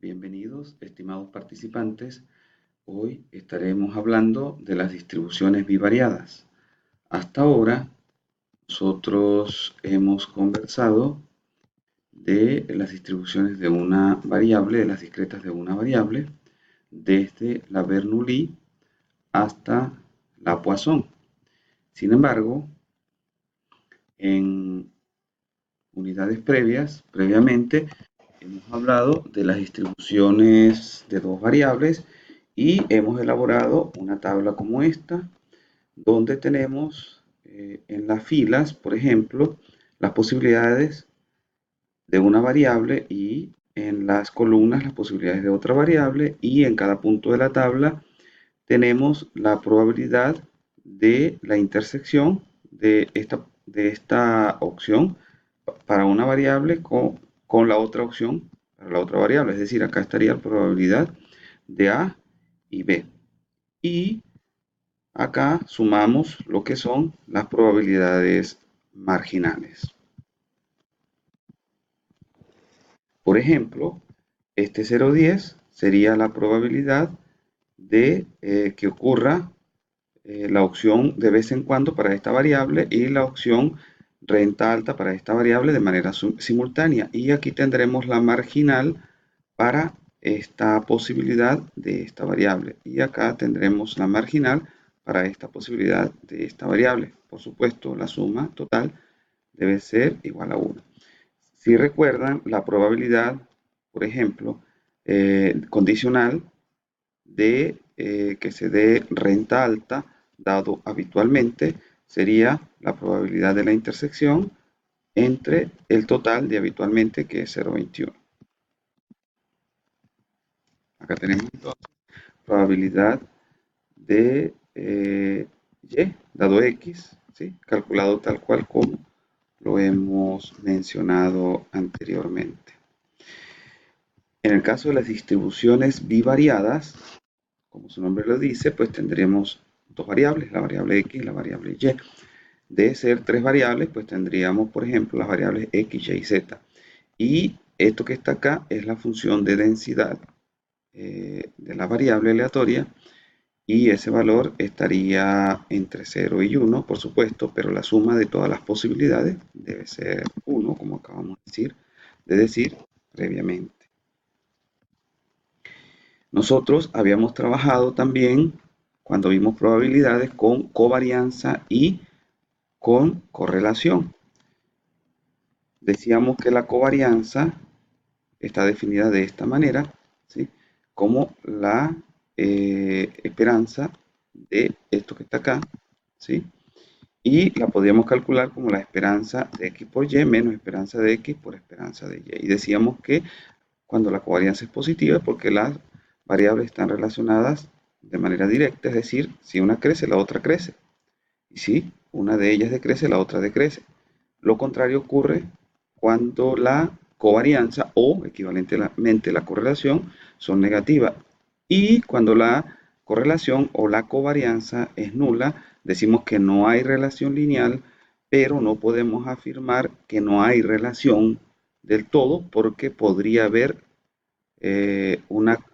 Bienvenidos, estimados participantes. Hoy estaremos hablando de las distribuciones bivariadas. Hasta ahora, nosotros hemos conversado de las distribuciones de una variable, de las discretas de una variable, desde la Bernoulli hasta la Poisson. Sin embargo, en unidades previamente, hemos hablado de las distribuciones de dos variables y hemos elaborado una tabla como esta, donde tenemos en las filas, por ejemplo, las posibilidades de una variable y en las columnas las posibilidades de otra variable, y en cada punto de la tabla tenemos la probabilidad de la intersección de esta opción para una variable con la otra opción para la otra variable. Es decir, acá estaría la probabilidad de A y B. Y acá sumamos lo que son las probabilidades marginales. Por ejemplo, este 0,10 sería la probabilidad de que ocurra la opción de vez en cuando para esta variable y la opción renta alta para esta variable de manera simultánea. Y aquí tendremos la marginal para esta posibilidad de esta variable. Y acá tendremos la marginal para esta posibilidad de esta variable. Por supuesto, la suma total debe ser igual a 1. Si recuerdan, la probabilidad, por ejemplo, condicional de que se dé renta alta, dado habitualmente, sería la probabilidad de la intersección entre el total de habitualmente, que es 0,21. Acá tenemos entonces probabilidad de y dado x, ¿sí? Calculado tal cual como lo hemos mencionado anteriormente. En el caso de las distribuciones bivariadas, como su nombre lo dice, pues tendremos dos variables, la variable x y la variable y. De ser tres variables, pues tendríamos, por ejemplo, las variables x, y, z. Y esto que está acá es la función de densidad de la variable aleatoria, y ese valor estaría entre 0 y 1, por supuesto, pero la suma de todas las posibilidades debe ser 1, como acabamos de decir previamente. Nosotros habíamos trabajado también, cuando vimos probabilidades, con covarianza y con correlación. Decíamos que la covarianza está definida de esta manera, ¿sí? Como la esperanza de esto que está acá, ¿sí? Y la podríamos calcular como la esperanza de x por y menos esperanza de x por esperanza de y. Y decíamos que cuando la covarianza es positiva es porque las variables están relacionadas de manera directa, es decir, si una crece, la otra crece. Y si una de ellas decrece, la otra decrece. Lo contrario ocurre cuando la covarianza o equivalentemente la correlación son negativas. Y cuando la correlación o la covarianza es nula, decimos que no hay relación lineal, pero no podemos afirmar que no hay relación del todo, porque podría haber una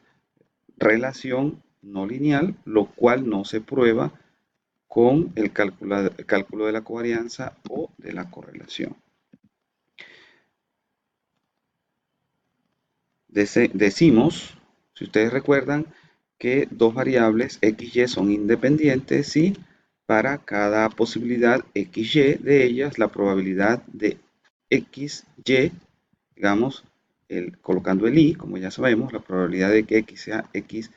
relación no lineal, lo cual no se prueba con el cálculo de la covarianza o de la correlación. Decimos, si ustedes recuerdan, que dos variables x y son independientes si para cada posibilidad x y de ellas la probabilidad de x y, digamos, colocando el i, como ya sabemos, la probabilidad de que x sea x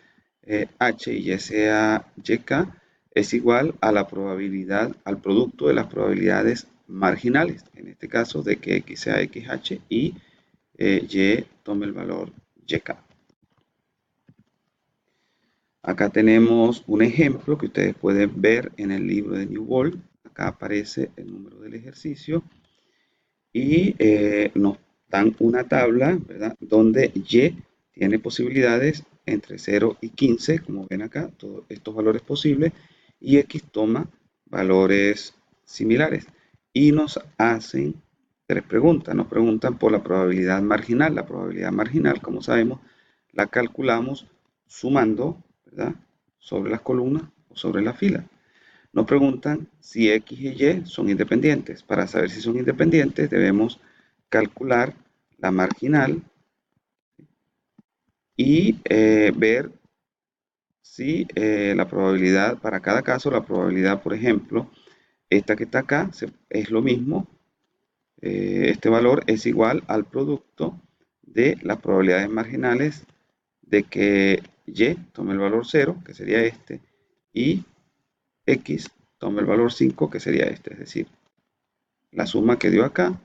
h y y sea yk es igual a la probabilidad, al producto de las probabilidades marginales, en este caso de que x sea xh y y tome el valor yk. Acá tenemos un ejemplo que ustedes pueden ver en el libro de Newbold. Acá aparece el número del ejercicio y nos dan una tabla, ¿verdad?, donde y tiene posibilidades entre 0 y 15, como ven acá, todos estos valores posibles, y x toma valores similares. Y nos hacen tres preguntas. Nos preguntan por la probabilidad marginal. La probabilidad marginal, como sabemos, la calculamos sumando, ¿verdad?, sobre las columnas o sobre la fila. Nos preguntan si X y Y son independientes. Para saber si son independientes debemos calcular la marginal y ver si la probabilidad, para cada caso, la probabilidad, por ejemplo, esta que está acá es lo mismo. Este valor es igual al producto de las probabilidades marginales de que Y tome el valor 0, que sería este, y X tome el valor 5, que sería este. Es decir, la suma que dio acá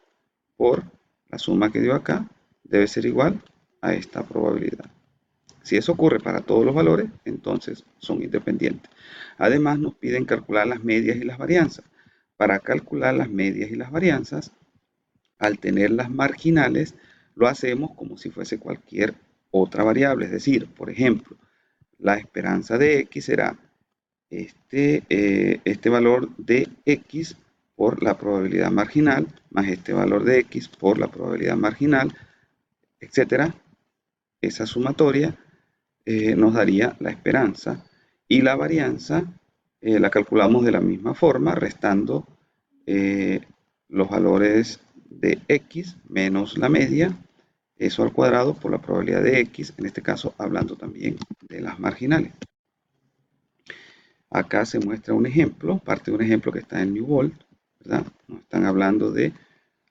por la suma que dio acá debe ser igual a esta probabilidad. Si eso ocurre para todos los valores, entonces son independientes. Además, nos piden calcular las medias y las varianzas. Para calcular las medias y las varianzas, al tener las marginales, lo hacemos como si fuese cualquier otra variable. Es decir, por ejemplo, la esperanza de X será este valor de X por la probabilidad marginal, más este valor de X por la probabilidad marginal, etcétera. Esa sumatoria nos daría la esperanza, y la varianza la calculamos de la misma forma, restando los valores de X menos la media, eso al cuadrado por la probabilidad de X, en este caso hablando también de las marginales. Acá se muestra un ejemplo, parte de un ejemplo que está en New Volt, ¿verdad? Nos están hablando de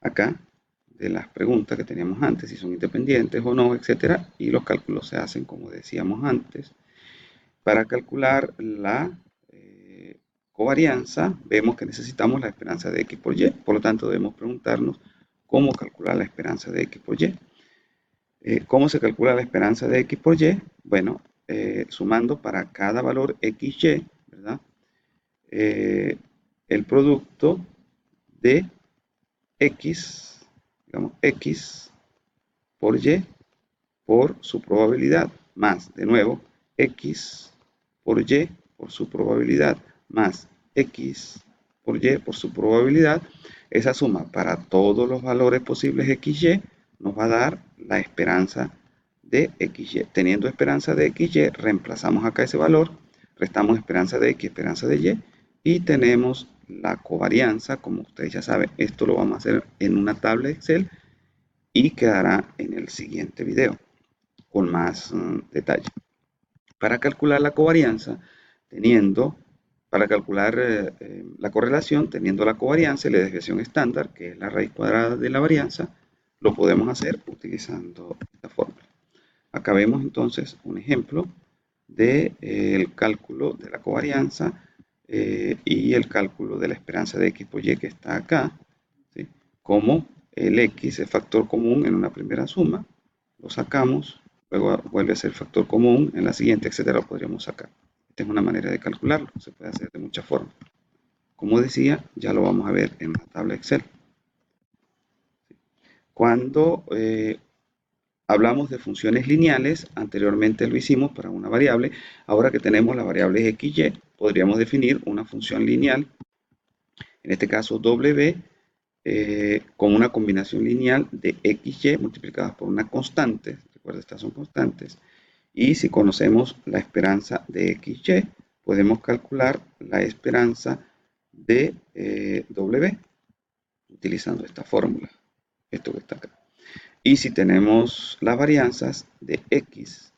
acá, de las preguntas que teníamos antes, si son independientes o no, etcétera, y los cálculos se hacen como decíamos antes. Para calcular la covarianza, vemos que necesitamos la esperanza de X por Y, por lo tanto debemos preguntarnos cómo calcular la esperanza de X por Y. ¿Cómo se calcula la esperanza de X por Y? Bueno, sumando para cada valor XY, ¿verdad? El producto de X, digamos, X por Y por su probabilidad, más, de nuevo, X por Y por su probabilidad, más X por Y por su probabilidad. Esa suma para todos los valores posibles XY nos va a dar la esperanza de XY. Teniendo esperanza de XY, reemplazamos acá ese valor, restamos esperanza de X, esperanza de Y, y tenemos la covarianza. Como ustedes ya saben, esto lo vamos a hacer en una tabla Excel y quedará en el siguiente video con más detalle. Para calcular la covarianza, para calcular la correlación, teniendo la covarianza y la desviación estándar, que es la raíz cuadrada de la varianza, lo podemos hacer utilizando esta fórmula. Acá vemos entonces un ejemplo del cálculo de la covarianza y el cálculo de la esperanza de X por Y que está acá, ¿sí? Como el X es factor común en una primera suma, lo sacamos, luego vuelve a ser factor común en la siguiente, etcétera, lo podríamos sacar. Esta es una manera de calcularlo, se puede hacer de muchas formas. Como decía, ya lo vamos a ver en la tabla Excel. Cuando hablamos de funciones lineales, anteriormente lo hicimos para una variable, ahora que tenemos las variables x, y, podríamos definir una función lineal, en este caso w, con una combinación lineal de x, y multiplicadas por una constante. Recuerda, estas son constantes. Y si conocemos la esperanza de x, y, podemos calcular la esperanza de w utilizando esta fórmula, esto que está acá. Y si tenemos las varianzas de x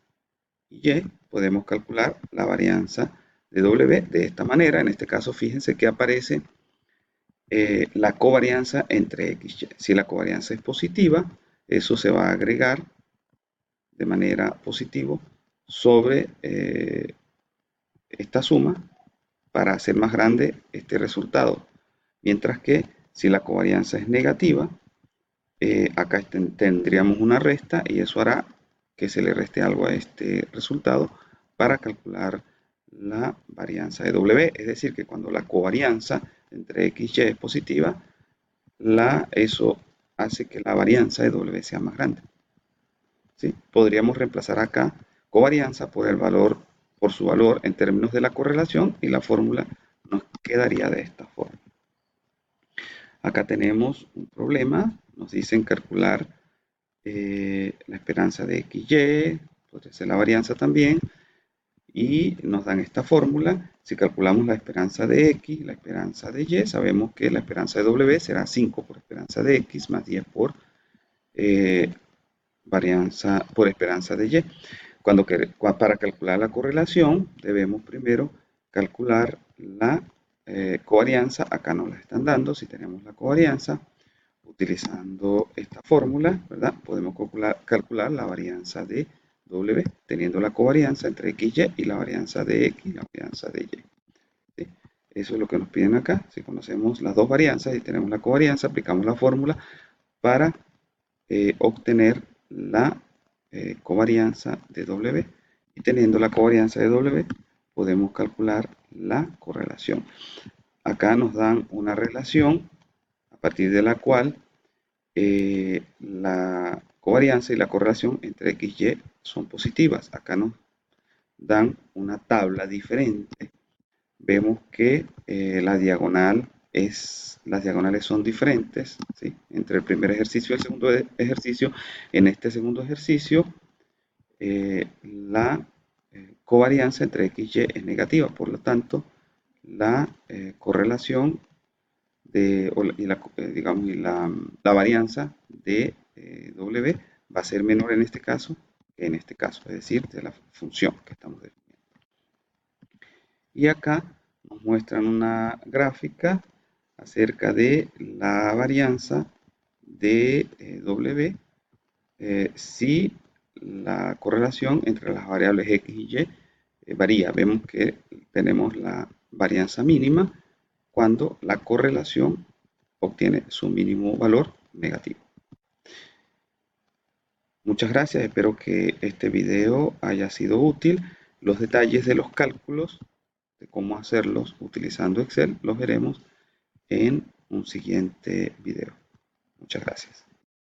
y y, podemos calcular la varianza de w de esta manera. En este caso, fíjense que aparece la covarianza entre x y y. Si la covarianza es positiva, eso se va a agregar de manera positiva sobre esta suma para hacer más grande este resultado. Mientras que si la covarianza es negativa, acá tendríamos una resta y eso hará que se le reste algo a este resultado para calcular la varianza de W. Es decir, que cuando la covarianza entre X y Y es positiva, eso hace que la varianza de W sea más grande. ¿Sí? Podríamos reemplazar acá covarianza por su valor en términos de la correlación y la fórmula nos quedaría de esta forma. Acá tenemos un problema, nos dicen calcular la esperanza de XY, podría ser la varianza también, y nos dan esta fórmula. Si calculamos la esperanza de X, la esperanza de Y, sabemos que la esperanza de W será 5 por esperanza de X más 10 por esperanza de Y. Para calcular la correlación, debemos primero calcular la covarianza. Acá nos la están dando. Si tenemos la covarianza, utilizando esta fórmula, ¿verdad? Podemos calcular la varianza de W, teniendo la covarianza entre XY y la varianza de X y la varianza de Y. ¿Sí? Eso es lo que nos piden acá. Si conocemos las dos varianzas y tenemos la covarianza, aplicamos la fórmula para obtener la covarianza de W, y teniendo la covarianza de W podemos calcular la correlación. Acá nos dan una relación a partir de la cual la covarianza y la correlación entre X y Y son positivas. Acá nos dan una tabla diferente. Vemos que las diagonales son diferentes, ¿sí? Entre el primer ejercicio y el segundo ejercicio. En este segundo ejercicio, la covarianza entre X y Y es negativa, por lo tanto, la correlación la varianza de W va a ser menor en este caso que en este caso, es decir, de la función que estamos definiendo. Y acá nos muestran una gráfica acerca de la varianza de W si la correlación entre las variables X y Y varía. Vemos que tenemos la varianza mínima cuando la correlación obtiene su mínimo valor negativo. Muchas gracias, espero que este video haya sido útil. Los detalles de los cálculos, de cómo hacerlos utilizando Excel, los veremos en un siguiente video. Muchas gracias.